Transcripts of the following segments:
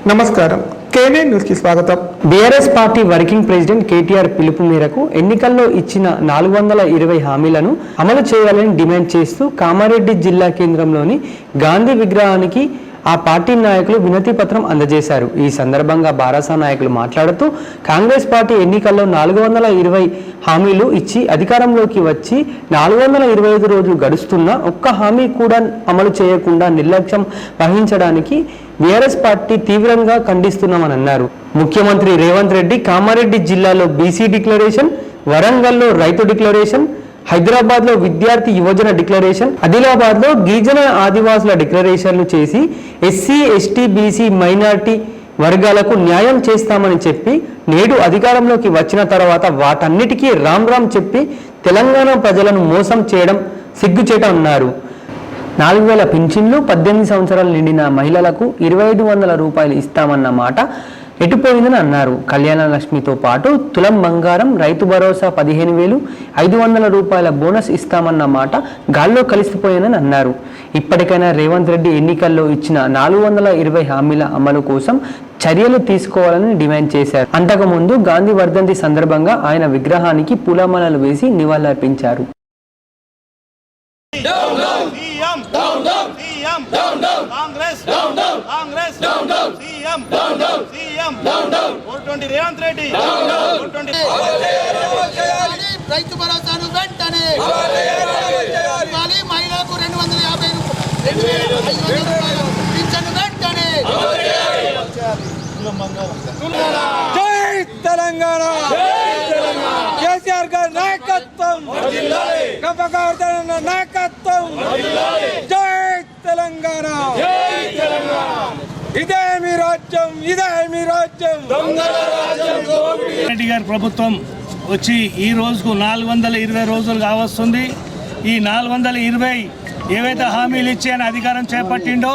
నమస్కారం, కేనే న్యూస్ కి స్వాగతం. BRS party working president KTR పిలుపు మేరకు ఎన్నికల్లో ఇచ్చిన 420 హామీలను అమలు చేయాలని డిమాండ్ చేస్తూ కామారెడ్డి జిల్లా కేంద్రంలోని గాంధీ విగ్రహానికి ఆ పార్టీ నాయకులు వినతి పత్రం అందజేశారు. ఈ సందర్భంగా బారాసా నాయకులు మాట్లాడుతూ కాంగ్రెస్ పార్టీ ఎన్నికల్లో 420 హామీలు ఇచ్చి అధికారంలోకి వచ్చి 425 రోజులు గడుస్తున్నా ఒక్క హామీ కూడా అమలు చేయకుండా నిర్లక్ష్యం వహించడానికి బీఆర్ఎస్ పార్టీ తీవ్రంగా ఖండిస్తున్నామని అన్నారు. ముఖ్యమంత్రి రేవంత్ రెడ్డి కామారెడ్డి జిల్లాలో బీసీ డిక్లరేషన్, వరంగల్లో రైతు డిక్లరేషన్, హైదరాబాద్లో విద్యార్థి యువజన డిక్లరేషన్, ఆదిలాబాద్లో గిరిజన ఆదివాసుల డిక్లరేషన్లు చేసి ఎస్సీ, ఎస్టీ, బీసీ, మైనార్టీ వర్గాలకు న్యాయం చేస్తామని చెప్పి నేడు అధికారంలోకి వచ్చిన తర్వాత వాటన్నిటికీ రామ్ రామ్ చెప్పి తెలంగాణ ప్రజలను మోసం చేయడం సిగ్గుచేట అన్నారు. 4000 పింఛన్లు, 18 సంవత్సరాలు నిండిన మహిళలకు 2500 రూపాయలు ఇస్తామన్న మాట ఎటుపోయిందని అన్నారు. కళ్యాణ లక్ష్మితో పాటు తులం బంగారం, రైతు భరోసా 15,000, 500 రూపాయల బోనస్ ఇస్తామన్న మాట గాల్లో కలిసిపోయిందని అన్నారు. ఇప్పటికైనా రేవంత్ రెడ్డి ఎన్నికల్లో ఇచ్చిన 420 హామీల అమలు కోసం చర్యలు తీసుకోవాలని డిమాండ్ చేశారు. అంతకుముందు గాంధీ వర్ధంతి సందర్భంగా ఆయన విగ్రహానికి పూలమాలలు వేసి నివాళులర్పించారు. రైతు భరోసాను వెంటనే మహిళలకు 250 రూపాయలు పింఛను వెంటనే. జై తెలంగాణ, కేసీఆర్ గారి నాయకత్వం, నాయకత్వం, జై తెలంగాణ, ఇదే మీ రాజ్యం, ఇదే మీ రాజ్యం. రెడ్డి గారి ప్రభుత్వం వచ్చి ఈ రోజుకు 420 రోజులు కావస్తుంది. ఈ 420 ఏవైతే హామీలు ఇచ్చి ఆయన అధికారం చేపట్టిండో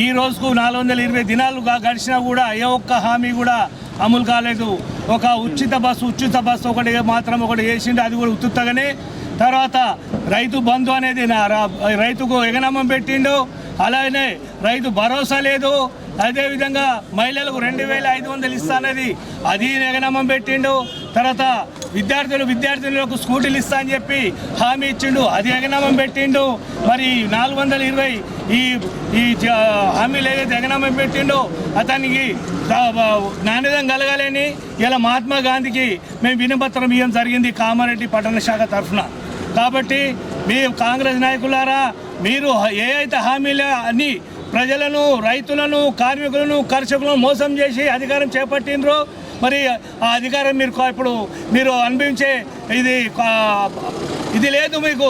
ఈ రోజుకు 420 దినాలు గడిచినా కూడా ఏ ఒక్క హామీ కూడా అమలు కాలేదు. ఒక ఉచిత బస్సు ఒకటి మాత్రం ఒకటి వేసిండు, అది కూడా ఉత్తుత్తగానే. తర్వాత రైతు బంధు అనేది రైతుకు ఎగనమ్మం పెట్టిండు. అలాగే రైతు భరోసా లేదు. అదేవిధంగా మహిళలకు 2500 ఇస్తానది అది ఎగనమ్మం పెట్టిండు. తర్వాత విద్యార్థులకు స్కూటీలు ఇస్తా అని చెప్పి హామీ ఇచ్చిండు, అది ఎగనమ్మం పెట్టిండు. మరి 420 ఈ హామీలు ఏదైతే ఎగనమ్మం పెట్టిండో అతనికి నాణ్యత కలగాలని ఇలా మహాత్మా గాంధీకి మేము వినపత్రం ఇవ్వడం జరిగింది కామారెడ్డి పట్టణ శాఖ తరఫున. కాబట్టి మీ కాంగ్రెస్ నాయకులారా, మీరు ఏ అయితే హామీలు అన్ని ప్రజలను, రైతులను, కార్మికులను, కర్షకులను మోసం చేసి అధికారం చేపట్టినరో మరి ఆ అధికారం ఇప్పుడు మీరు అనుభవించే ఇది లేదు మీకు.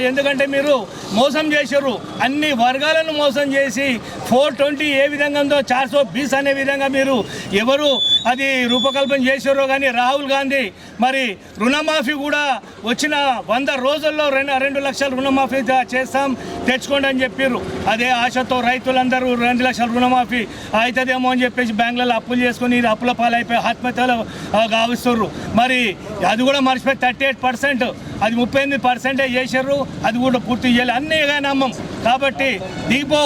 ఎందుకంటే మీరు మోసం చేశారు, అన్ని వర్గాలను మోసం చేసి 420 ఏ విధంగా ఉందో 420 అనే విధంగా మీరు ఎవరు అది రూపకల్పన చేశారో. కానీ రాహుల్ గాంధీ మరి రుణమాఫీ కూడా వచ్చిన 100 రోజుల్లో 2 లక్షల రుణమాఫీ చేస్తాం, తెచ్చుకోండి అని చెప్పారు. అదే ఆశతో రైతులందరూ 2 లక్షల రుణమాఫీ అవుతుందేమో అని చెప్పేసి బ్యాంకులలో అప్పులు చేసుకుని అప్పుల పాలైపోయి ఆత్మహత్యలు గావిస్తున్నారు. మరి అది కూడా మర్చిపోయి 38%, అది 38% చేశారు, అది కూడా పూర్తి చేయాలి. అన్నీ నమ్మం. కాబట్టి నీకు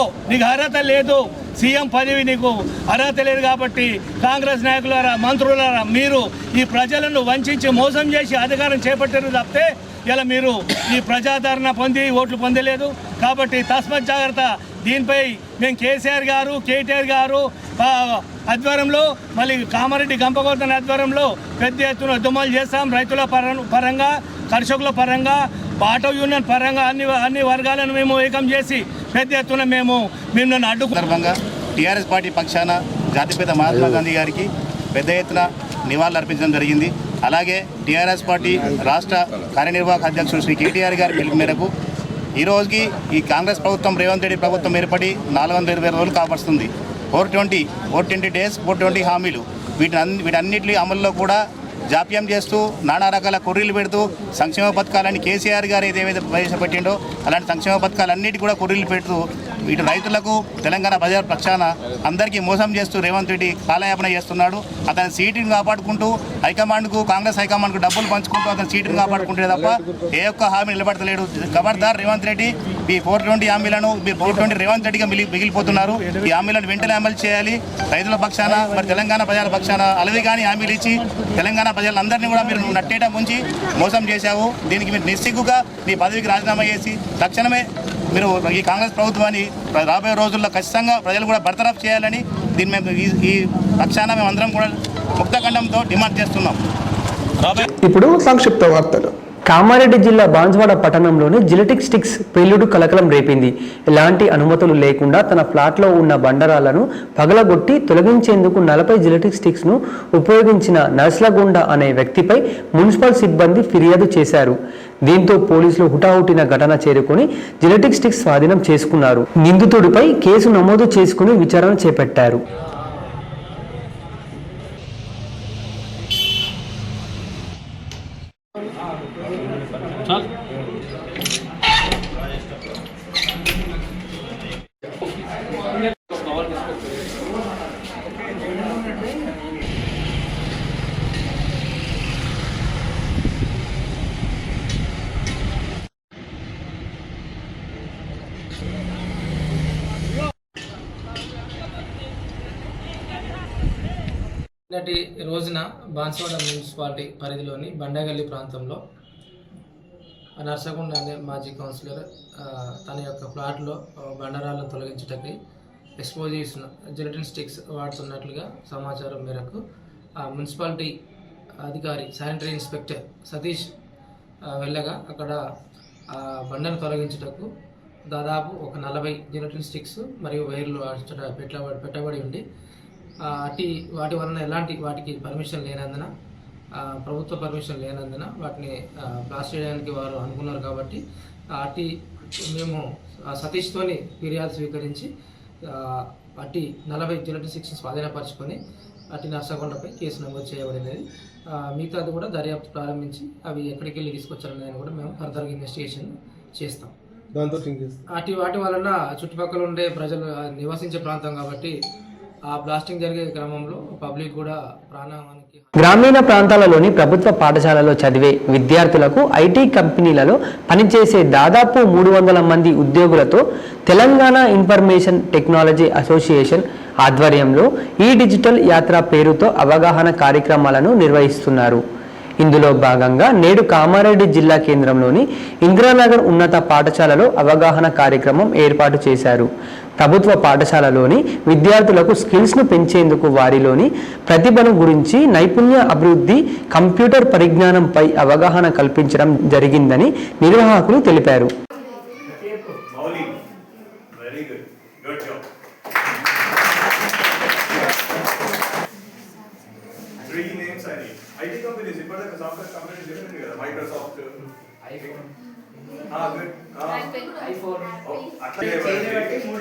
అర్హత లేదు, సీఎం పదవి నీకు అర్హత లేదు. కాబట్టి కాంగ్రెస్ నాయకులారా, మంత్రులారా, మీరు ఈ ప్రజలను వంచి మోసం చేసి అధికారం చేపట్టారు తప్పితే ఇలా మీరు ఈ ప్రజాదరణ పొంది ఓట్లు పొందలేదు. కాబట్టి తస్మత్ జాగ్రత్త. దీనిపై మేము కేసీఆర్ గారు, కేటీఆర్ గారు ఆధ్వర్యంలో, మళ్ళీ కామారెడ్డి గంపగోర్ధన్ ఆధ్వర్యంలో పెద్ద ఎత్తున ఉద్యమాలు చేస్తాం. రైతుల పరంగా, కర్షకుల పరంగా, ఆటో యూనియన్ పరంగా అన్ని వర్గాలను మేము ఏకం చేసి పెద్ద ఎత్తున మిమ్మల్ని అడ్డుకు సందర్భంగా టీఆర్ఎస్ పార్టీ పక్షాన జాతిపిత మహాత్మా గాంధీ గారికి పెద్ద ఎత్తున నివాళులు అర్పించడం జరిగింది. అలాగే టీఆర్ఎస్ పార్టీ రాష్ట్ర కార్యనిర్వాహక అధ్యక్షుడు శ్రీ కేటీఆర్ గారి పిలుపు మేరకు ఈ రోజుకి ఈ కాంగ్రెస్ ప్రభుత్వం, రేవంత్ రెడ్డి ప్రభుత్వం ఏర్పడి 420 రోజులు కాపాడుతుంది. 420 డేస్, 420 హామీలు, వీటన్నిటి అమల్లో కూడా జాప్యం చేస్తూ నానా రకాల కొర్రీలు పెడుతూ సంక్షేమ పథకాలని కేసీఆర్ గారు ఏదైతే ప్రవేశపెట్టిండో అలాంటి సంక్షేమ పథకాలన్నిటి కూడా కొర్రీలు పెడుతూ ఇటు రైతులకు తెలంగాణ ప్రజల పక్షాన అందరికీ మోసం చేస్తూ రేవంత్ రెడ్డి కాలయాపన చేస్తున్నాడు. అతని సీటుని కాపాడుకుంటూ హైకమాండ్కు కాంగ్రెస్ హైకమాండ్కు డబ్బులు పంచుకుంటూ అతని సీటుని కాపాడుకుంటే తప్ప ఏ ఒక్క హామీ నిలబడతలేడు. ఖబర్దార్ రేవంత్ రెడ్డి, ఈ 420 హామీలను మీరు 420 రేవంత్ రెడ్డిగా మిగిలిపోతున్నారు. ఈ హామీలను వెంటనే అమలు చేయాలి. రైతుల పక్షాన మరి తెలంగాణ ప్రజల పక్షాన అలవి కానీ హామీలు ఇచ్చి తెలంగాణ ప్రజలందరినీ కూడా మీరు నట్టేట ముంచి మోసం చేశావు. దీనికి మీరు నిస్సిగ్గుగా మీ పదవికి రాజీనామా చేసి తక్షణమే మీరు ఈ కాంగ్రెస్ ప్రభుత్వాన్ని రాబోయే రోజుల్లో ఖచ్చితంగా ప్రజలు కూడా బర్తరఫ్ చేయాలని దీన్ని మేము ఈ పక్షాన మేము అందరం కూడా ముక్తఖండంతో డిమాండ్ చేస్తున్నాం. ఇప్పుడు సంక్షిప్త వార్తలు. కామారెడ్డి జిల్లా బాన్స్వాడ పట్టణంలోని జిలెటిక్ స్టిక్స్ పేలుడు కలకలం రేపింది. ఎలాంటి అనుమతులు లేకుండా తన ఫ్లాట్లో ఉన్న బండరాలను పగలగొట్టి తొలగించేందుకు 40 జిలెటిక్ స్టిక్స్ను ఉపయోగించిన నర్స్లగొండ అనే వ్యక్తిపై మున్సిపల్ సిబ్బంది ఫిర్యాదు చేశారు. దీంతో పోలీసులు హుటాహుటిన ఘటన చేరుకుని జిలెటిక్ స్టిక్స్ స్వాధీనం చేసుకున్నారు. నిందితుడిపై కేసు నమోదు చేసుకుని విచారణ చేపట్టారు. నిన్నటి రోజున బాన్స్వాడ మున్సిపాలిటీ పరిధిలోని బండగల్లి ప్రాంతంలో నర్సగొండ అనే మాజీ కౌన్సిలర్ తన యొక్క ఫ్లాట్లో బండరాలను తొలగించటకి ఎక్స్పోజిషన్ జిలెటిన్ స్టిక్స్ వాడుతున్నట్లుగా సమాచారం మేరకు మున్సిపాలిటీ అధికారి శానిటరీ ఇన్స్పెక్టర్ సతీష్ వెళ్ళగా అక్కడ బండను తొలగించుటకు దాదాపు ఒక 40 జిలెటిన్ స్టిక్స్ మరియు వైర్లు పెట్టబడి ఉండి వాటి వలన వాటికి పర్మిషన్ లేనందున ప్రభుత్వ పర్మిషన్ లేనందున వాటిని బ్లాస్ట్ చేయడానికి వారు అనుకున్నారు. కాబట్టి మేము సతీష్తోని ఫిర్యాదు స్వీకరించి 40 జిలెటిన్ స్టిక్స్ స్వాధీనపరచుకొని నర్సగొండపై కేసు నమోదు చేయబడినది. మిగతాది కూడా దర్యాప్తు ప్రారంభించి అవి ఎక్కడికి వెళ్ళి తీసుకొచ్చారనేది కూడా మేము ఫర్దర్గా ఇన్వెస్టిగేషన్ చేస్తాం. వాటి వలన చుట్టుపక్కల ఉండే ప్రజలు నివసించే ప్రాంతం కాబట్టి ఆ బ్లాస్టింగ్ జరిగే క్రమంలో పబ్లిక్ కూడా ప్రాణహానికి. గ్రామీణ ప్రాంతాలలోని ప్రభుత్వ పాఠశాలలో చదివే విద్యార్థులకు ఐటీ కంపెనీలలో పనిచేసే దాదాపు 300 మంది ఉద్యోగులతో తెలంగాణ ఇన్ఫర్మేషన్ టెక్నాలజీ అసోసియేషన్ ఆధ్వర్యంలో ఈ డిజిటల్ యాత్ర పేరుతో అవగాహన కార్యక్రమాలను నిర్వహిస్తున్నారు. ఇందులో భాగంగా నేడు కామారెడ్డి జిల్లా కేంద్రంలోని ఇందిరానగర్ ఉన్నత పాఠశాలలో అవగాహన కార్యక్రమం ఏర్పాటు చేశారు. ప్రభుత్వ పాఠశాలలోని విద్యార్థులకు స్కిల్స్ను పెంచేందుకు వారిలోని ప్రతిభను గురించి నైపుణ్య అభివృద్ధి, కంప్యూటర్ పరిజ్ఞానంపై అవగాహన కల్పించడం జరిగిందని నిర్వాహకులు తెలిపారు. IT companies, ఇప్పటిదాకా సాఫ్ట్వేర్ కంపెనీస్ చెప్పినారు కదా, మైక్రోసాఫ్ట్, ఐఫోన్, ఐఫోన్, అట్లా చేయబట్టి మూడు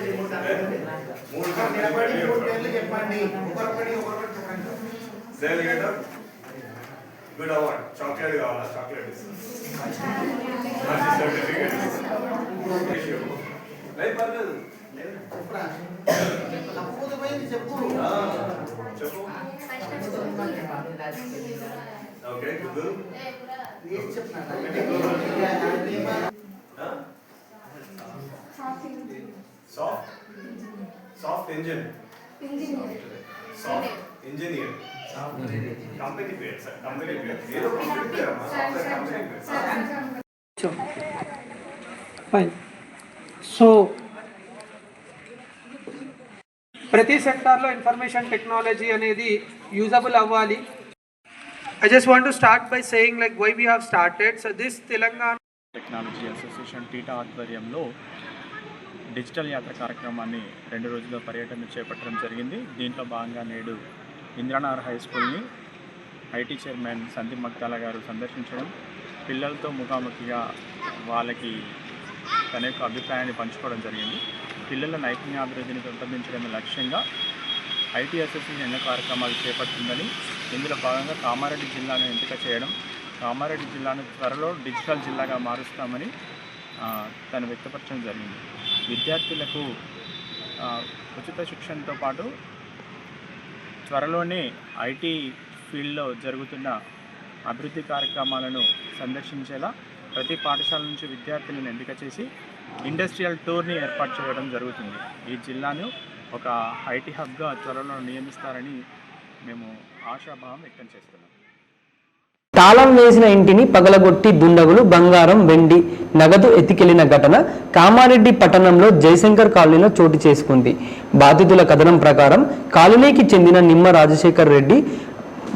పేర్లు చెప్పండి, ఒకరొకటి చెప్పండి. They'll get a good award. Chocolate కావాలా? చాక్లెట్ మంచి సర్టిఫికేట్ రైట్. పర్లేదు చెప్పు. Okay, Google soft engineer company పేరు సార్, కంపెనీ పేరు ఏదో కంపెనీ పేరు అమ్మా, సాఫ్ట్వేర్ కంపెనీ పేరు. ఫైన్. సో ప్రతి సెక్టార్లో ఇన్ఫర్మేషన్ టెక్నాలజీ అనేది యూజబుల్ అవ్వాలి. I just want to start by saying like why we have started. So this Telangana technology association theta ఆధ్వర్యంలో డిజిటల్ యాత్ర కార్యక్రమాన్ని 2 రోజుల పర్యటన చేపట్టడం జరిగింది. దీంట్లో భాగంగా నేడు ఇంద్రానగర్ హై స్కూల్ని ఐటీ చైర్మన్ సందీప్ మగ్తాల గారు సందర్శించడం, పిల్లలతో ముఖాముఖిగా వాళ్ళకి తన యొక్క అభిప్రాయాన్ని పంచుకోవడం జరిగింది. పిల్లల నైపుణ్యాభివృద్ధిని పెంపొందించడమే లక్ష్యంగా ఐటీ అసోసియేషన్ ఎన్నో కార్యక్రమాలు చేపడుతుందని, ఇందులో భాగంగా కామారెడ్డి జిల్లాను ఎంపిక చేయడం, కామారెడ్డి జిల్లాను త్వరలో డిజిటల్ జిల్లాగా మారుస్తామని తను వ్యక్తపరచడం జరిగింది. విద్యార్థులకు ఉచిత శిక్షణతో పాటు త్వరలోనే ఐటీ ఫీల్డ్లో జరుగుతున్న అభివృద్ధి కార్యక్రమాలను సందర్శించేలా ప్రతి పాఠశాల నుంచి విద్యార్థులను ఎంపిక చేసి ఇండస్ట్రియల్ టూర్ని ఏర్పాటు చేయడం జరుగుతుంది. ఈ జిల్లాను ఒక ఐటీ హబ్గా త్వరలో నియమిస్తారని మేము ఆశాభావం వ్యక్తం చేస్తున్నాం. తాళం వేసిన ఇంటిని పగలగొట్టి దుండగులు బంగారం, వెండి, నగదు ఎత్తికెళ్లిన ఘటన కామారెడ్డి పట్టణంలో జయశంకర్ కాలనీలో చోటు చేసుకుంది. బాధితుల కథనం ప్రకారం కాలనీకి చెందిన నిమ్మ రాజశేఖర్ రెడ్డి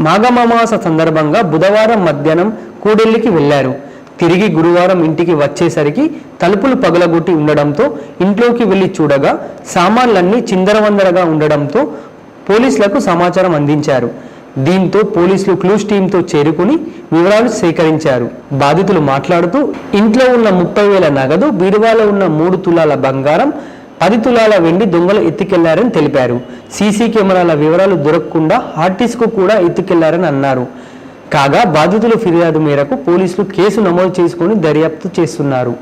మాఘమాస సందర్భంగా బుధవారం మధ్యాహ్నం కూడెల్లికి వెళ్లారు. తిరిగి గురువారం ఇంటికి వచ్చేసరికి తలుపులు పగలగొట్టి ఉండడంతో ఇంట్లోకి వెళ్లి చూడగా సామాన్లన్నీ చిందరవందరగా ఉండడంతో పోలీసులకు సమాచారం అందించారు. దీంతో పోలీసులు క్లూస్ టీంతో చేరుకుని వివరాలు సేకరించారు. బాధితులు మాట్లాడుతూ ఇంట్లో ఉన్న 30,000 నగదు, బీరువాలో ఉన్న 3 తులాల బంగారం, 10 తులాల వెండి దొంగలు ఎత్తుకెళ్లారని తెలిపారు. సీసీ కెమెరాల వివరాలు దొరకకుండా హార్డ్ డిస్క్ కూడా ఎత్తుకెళ్లారని అన్నారు. కాగా బాధితుల ఫిర్యాదు మేరకు పోలీసులు కేసు నమోదు చేసుకుని దర్యాప్తు చేస్తున్నారు.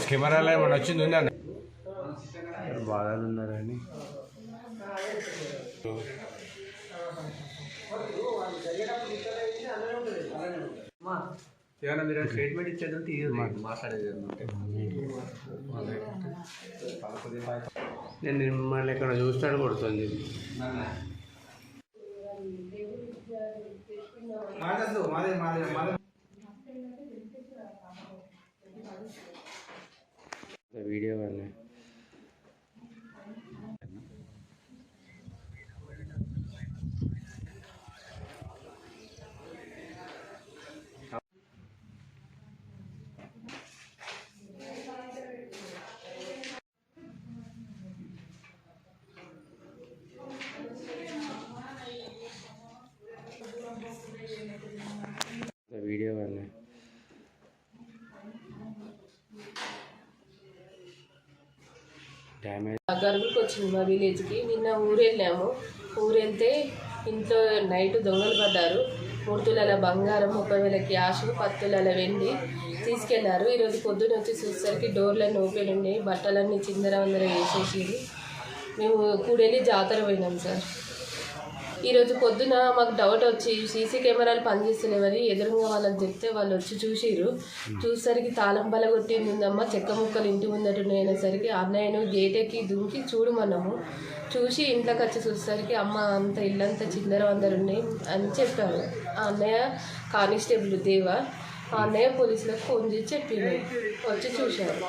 కెమెరాలో ఏమైనా వచ్చింది ఉందండి. బాధలు ఉన్నారని ఏమైనా మీరు స్టేట్మెంట్ ఇచ్చేదంటే మాట్లాడేది నేను మిమ్మల్ని ఇక్కడ చూస్తాడు కొడుతుంది. వీడియో వాళ్ళే వీడియో వాళ్ళే గరుగులకు వచ్చింది మా విలేజ్కి. నిన్న ఊరెళ్ళాము. ఊరెళ్తే ఇంట్లో నైట్ దొంగలు పడ్డారు. 3 తులాల బంగారం, 30,000 క్యాష్, 10 తులాల వెండి తీసుకెళ్లారు. ఈరోజు పొద్దున్న వచ్చి చూసేసరికి డోర్లన్నీ ఓపెన్ ఉన్నాయి, బట్టలన్నీ చిందరవందర వేసేసి మేము కూడెళ్ళి జాతర పోయినాం సార్. ఈరోజు పొద్దున మాకు డౌట్ వచ్చి సీసీ కెమెరాలు పనిచేస్తలేవని ఎదురుగా వాళ్ళకి చెప్తే వాళ్ళు వచ్చి చూసిరు. చూసేసరికి తాళం బలగొట్టింది ఉందమ్మా, చెక్క ముక్కలు ఇంటి ముందట అనేసరికి అన్నయ్యను గేట్ ఎక్కి దుంకి చూడమన్నాము. చూసి ఇంట్లోకి వచ్చి చూసేసరికి అమ్మ అంత ఇల్లంతా చిందరవందరు ఉన్నాయి అని చెప్పారు. ఆ అన్నయ్య కానిస్టేబుల్ దేవ, ఆ అన్నయ్య పోలీసులకు ఫోన్ చేసి చెప్పింది. వచ్చి చూశారు.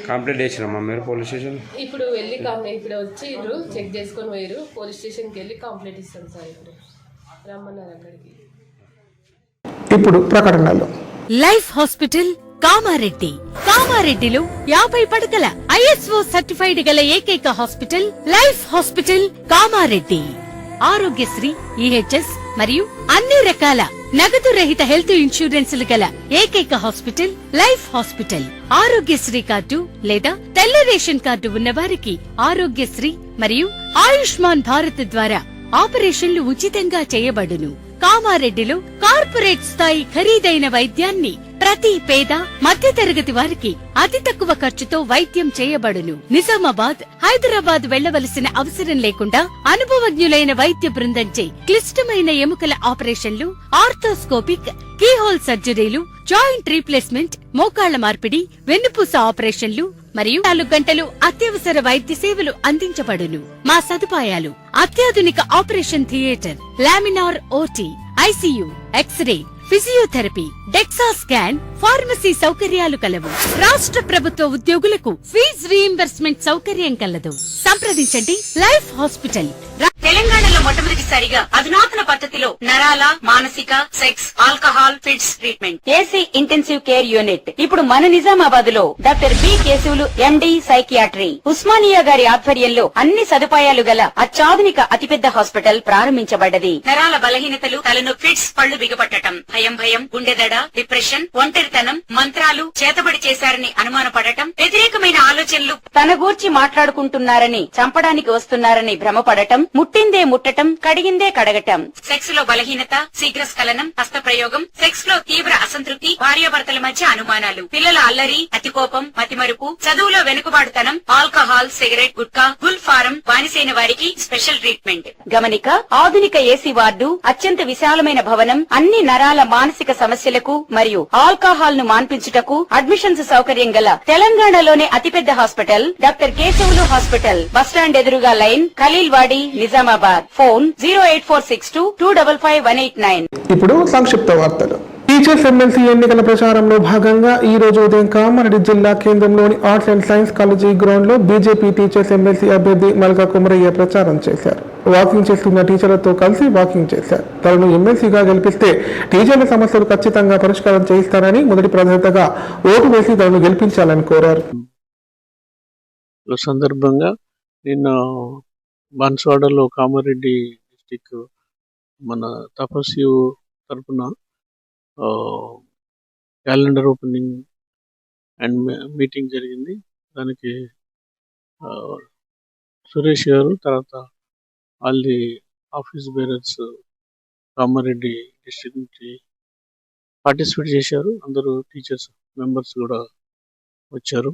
కంప్లైంట్ చేసినామా మీరు పోలీస్ స్టేషన్? ఇప్పుడు వెళ్ళి ఇప్పుడు వచ్చిర్రు, చెక్ చేసుకొని పోయారు. పోలీస్ స్టేషన్కి వెళ్ళి కంప్లైంట్ ఇస్తాం సార్. ఇప్పుడు రమ్మన్నారు అక్కడికి. ఇప్పుడు ప్రకటనలో లైఫ్ హాస్పిటల్ కామారెడ్డి. కామారెడ్డిలో 50 పడకల ISO సర్టిఫైడ్ గల ఏకైక hospital life hospital Kamareddy. Aarogyasri, EHS మరియు అన్ని రకాల నగదు రహిత హెల్త్ ఇన్సూరెన్సులు గల ఏకైక hospital life hospital. Aarogyasri card లేదా తెల్ల రేషన్ కార్డు ఉన్న వారికి ఆరోగ్యశ్రీ మరియు ఆయుష్మాన్ భారత్ ద్వారా ఆపరేషన్లు ఉచితంగా చేయబడును. కామారెడ్డిలో కార్పొరేట్ స్థాయి ఖరీదైన వైద్యాన్ని ప్రతి పేద మధ్యతరగతి వారికి అతి తక్కువ ఖర్చుతో వైద్యం చేయబడును. నిజామాబాద్, హైదరాబాద్ వెళ్లవలసిన అవసరం లేకుండా అనుభవజ్ఞులైన వైద్య బృందంచే క్లిష్టమైన ఎముకల ఆపరేషన్లు, ఆర్థోస్కోపిక్, కీహోల్ సర్జరీలు, జాయింట్ రీప్లేస్మెంట్, మోకాళ్ల మార్పిడి, వెన్నుపూస ఆపరేషన్లు మరియు 4 గంటలు అత్యవసర వైద్య సేవలు అందించబడును. మా సదుపాయాలు: అత్యాధునిక operation theatre, laminar OT, ICU, X-ray, physiotherapy, dexa scan, pharmacy సౌకర్యాలు కలవు. రాష్ట్ర ప్రభుత్వ ఉద్యోగులకు ఫీజు రీయింబర్స్మెంట్ సౌకర్యం కలదు. సంప్రదించండి లైఫ్ హాస్పిటల్. తెలంగాణలో మొట్టమొదటిసారిగా అధునాతన పద్ధతిలో నరాల, మానసిక, sex, alcohol, fits treatment, AC intensive care unit ఇప్పుడు మన నిజామాబాద్ లో doctor B Keshavulu MD psychiatry, Osmania గారి ఆధ్వర్యంలో అన్ని సదుపాయాలు గల అత్యాధునిక అతిపెద్ద హాస్పిటల్ ప్రారంభించబడ్డది. నరాల బలహీనతలు, తలనొప్పి, ఫిట్స్, పళ్లు బిగపట్టడం, భయం, గుండెదడ, డిప్రెషన్, ఒంటరితనం, మంత్రాలు చేతబడి చేశారని అనుమానపడటం, వ్యతిరేకమైన ఆలోచనలు, తన గూర్చి మాట్లాడుకుంటున్నారని, చంపడానికి వస్తున్నారని భ్రమపడటం, ముట్టిందే ముట్టటం, కడిగిందే కడగటం, సెక్స్ లో బలహీనత, శీఘ్రస్ఖలనం, హస్తప్రయోగం, సెక్స్ లో తీవ్ర అసంతృప్తి, భార్యాభర్తల మధ్య అనుమానాలు, పిల్లల అల్లరి, అతికోపం, మతిమరుపు, చదువులో వెనుకబాటుతనం, alcohol, cigarette, gutka, Gul form బానిసైన వారికి స్పెషల్ ట్రీట్మెంట్. గమనిక, ఆధునిక ఏసీ వార్డు, అత్యంత విశాలమైన భవనం, అన్ని నరాల మానసిక సమస్యలకు మరియు ఆల్కహాల్ ను మాన్పించుటకు అడ్మిషన్స్ సౌకర్యం గల తెలంగాణలోనే అతిపెద్ద hospital doctor Keshavulu hospital, bus stand ఎదురుగా లైన్, ఖలీల్వాడి, నిజామాబాద్. ఫోన్ 08462255189. ఇప్పుడు సంక్షిప్త వార్తలు. టీచర్స్ ఎమ్మెల్సీ ఎన్నికల ప్రచారంలో భాగంగా ఈ రోజు ఉదయం కామారెడ్డి జిల్లా కేంద్రంలోని arts and science college ground లో బీజేపీ టీచర్స్ ఎమ్మెల్సీ అభ్యర్థి మల్కా కుమరయ్య ప్రచారం చేశారు. వాకింగ్ చేస్తున్న టీచర్లతో కలిసి వాకింగ్ చేశారు. తనను ఎమ్మెల్సీగా గెలిపిస్తే టీచర్ల సమస్యలు ఖచ్చితంగా పరిష్కారం చేయిస్తారని, మొదటి ప్రాధాన్యతగా ఓటు వేసి తనను గెలిపించాలని కోరారు. సందర్భంగా నిన్న బాన్స్వాడలో కామారెడ్డి డిస్టిక్ మన తపస్సు తరఫున క్యాలెండర్ ఓపెనింగ్ అండ్ మీటింగ్ జరిగింది. దానికి సురేష్ గారు, తర్వాత all the office bearers Kamareddy district నుంచి పార్టిసిపేట్ చేశారు. అందరూ టీచర్స్ మెంబర్స్ కూడా వచ్చారు.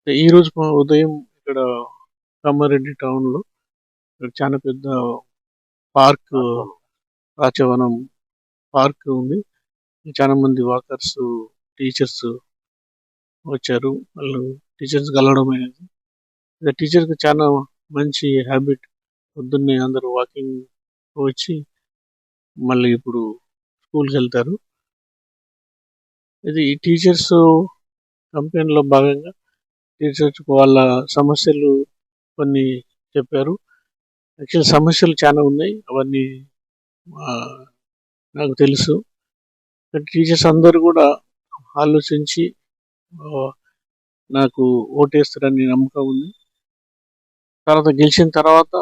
ఈరోజు ఉదయం ఇక్కడ కామారెడ్డి టౌన్లో చాలా పెద్ద పార్క్, రాచవనం పార్క్ ఉంది. చాలా మంది వాకర్స్, టీచర్స్ వచ్చారు. వాళ్ళు టీచర్స్ కలవడం అనేది టీచర్కి చాలా మంచి హ్యాబిట్. పొద్దున్నే అందరూ వాకింగ్ వచ్చి మళ్ళీ ఇప్పుడు స్కూల్కి వెళ్తారు. ఇది ఈ టీచర్స్ కంపెనీలో భాగంగా టీచర్స్ వాళ్ళ సమస్యలు కొన్ని చెప్పారు. యాక్చువల్ సమస్యలు చాలా ఉన్నాయి, అవన్నీ నాకు తెలుసు. టీచర్స్ అందరూ కూడా ఆలోచించి నాకు ఓటేస్తారని నమ్మకం ఉంది. తర్వాత గెలిచిన తర్వాత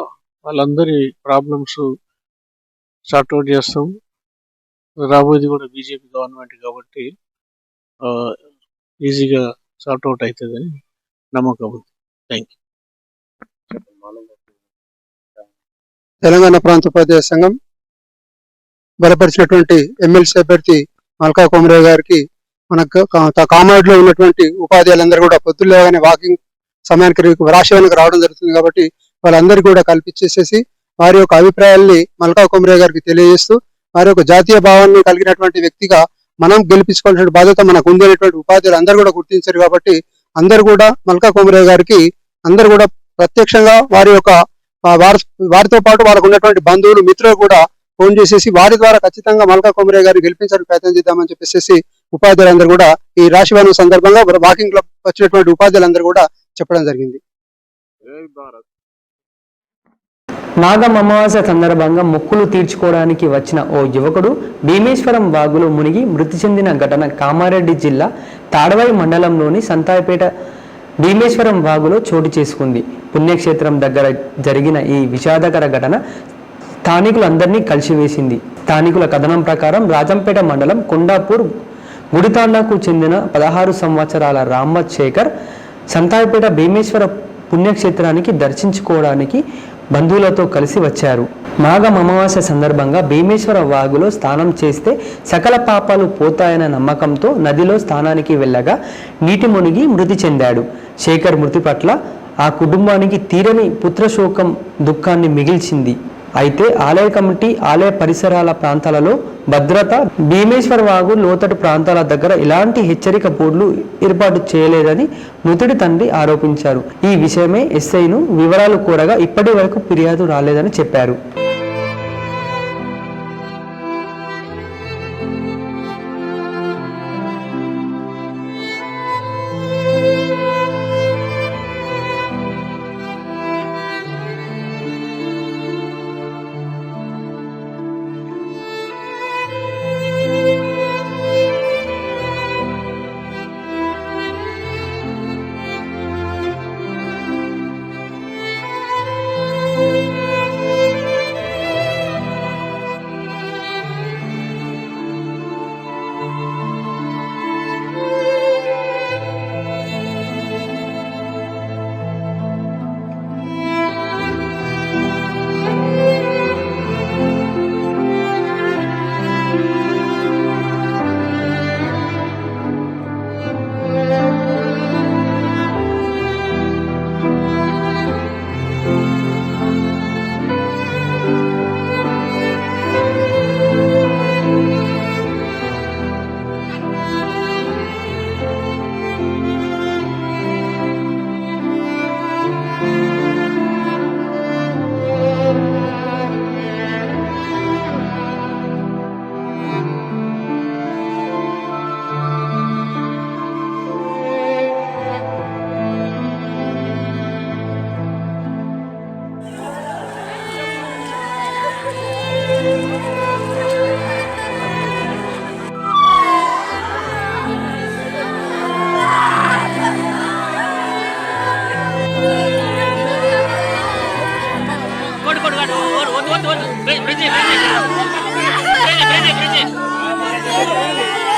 వాళ్ళందరి ప్రాబ్లమ్స్ సార్ట్అవుట్ చేస్తాం. రాబోయేది కూడా బీజేపీ గవర్నమెంట్ కాబట్టి ఈజీగా సార్ట్అవుట్ అవుతుందని నమ్మకం ఉంది. Thank you. తెలంగాణ ప్రాంత ఉపాధ్యాయ సంఘం బలపరిచినటువంటి ఎమ్మెల్సీ అభ్యర్థి మల్కా కుమరయ్య గారికి మన కామారెడ్డిలో ఉన్నటువంటి ఉపాధ్యాయులందరూ కూడా పొద్దులేగానే వాకింగ్ సమయానికి రాశివానికి రావడం జరుగుతుంది. కాబట్టి వాళ్ళందరికీ కూడా కల్పించేసేసి వారి యొక్క అభిప్రాయాల్ని మల్కా కుమరయ్య గారికి తెలియజేస్తూ, వారి యొక్క జాతీయ భావాన్ని కలిగినటువంటి వ్యక్తిగా మనం గెలిపించుకోవాల్సిన బాధ్యత మనకు ఉంది అనేటువంటి ఉపాధ్యాయులు అందరూ కూడా గుర్తించారు. కాబట్టి అందరూ కూడా మల్కా కుమరయ్య గారికి అందరూ కూడా ప్రత్యక్షంగా వారితో పాటు వాళ్ళకు ఉన్నటువంటి బంధువులు, మిత్రులు కూడా ఫోన్ చేసేసి వారి ద్వారా ఖచ్చితంగా మల్కా కుమరయ్య గారిని గెలిపించడానికి ప్రయత్నం చేద్దామని చెప్పేసి ఉపాధ్యాయులందరూ కూడా ఈ రాశివారం సందర్భంగా వాకింగ్ లో వచ్చినటువంటి ఉపాధ్యాయులందరూ కూడా చెప్పడం జరిగింది. నాగం అమావాస్య సందర్భంగా మొక్కులు తీర్చుకోవడానికి వచ్చిన ఓ యువకుడు భీమేశ్వరం వాగులో మునిగి మృతి చెందిన ఘటన కామారెడ్డి జిల్లా తాడవాయి మండలంలోని సంతాయిపేట భీమేశ్వరం వాగులో చోటు చేసుకుంది. పుణ్యక్షేత్రం దగ్గర జరిగిన ఈ విషాదకర ఘటన స్థానికులందరినీ కలిసివేసింది. స్థానికుల కథనం ప్రకారం రాజంపేట మండలం కొండాపూర్ గుడితాండాకు చెందిన 16 సంవత్సరాల రామ్మత్ శేఖర్ సంతాయిపేట భీమేశ్వర పుణ్యక్షేత్రానికి దర్శించుకోవడానికి బంధువులతో కలిసి వచ్చారు. మాఘం అమావాస్య సందర్భంగా భీమేశ్వర వాగులో స్నానం చేస్తే సకల పాపాలు పోతాయన్న నమ్మకంతో నదిలో స్నానానికి వెళ్ళగా నీటి మునిగి మృతి చెందాడు. శేఖర్ మృతి పట్ల ఆ కుటుంబానికి తీరని పుత్రశోకం, దుఃఖాన్ని మిగిల్చింది. అయితే ఆలయ కమిటీ ఆలయ పరిసరాల ప్రాంతాలలో భద్రత, భీమేశ్వర వాగు లోతట్టు ప్రాంతాల దగ్గర ఎలాంటి హెచ్చరిక బోర్డులు ఏర్పాటు చేయలేదని మృతుడి తండ్రి ఆరోపించారు. ఈ విషయమే ఎస్ఐను వివరాలు కోరగా ఇప్పటి వరకు ఫిర్యాదు రాలేదని చెప్పారు.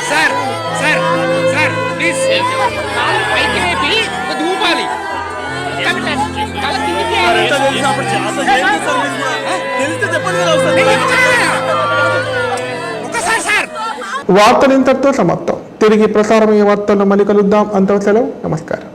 సార్ సార్ సార్ ప్లీజ్ పైకి లేపి ఊపాలి. ఒకసారి సార్. వార్తలు ఇంతటితో సమాప్తం. తిరిగి ప్రసారమయ్యే వార్తల్లో మళ్ళీ కలుద్దాం. అంతవరకు సెలవు. నమస్కారం.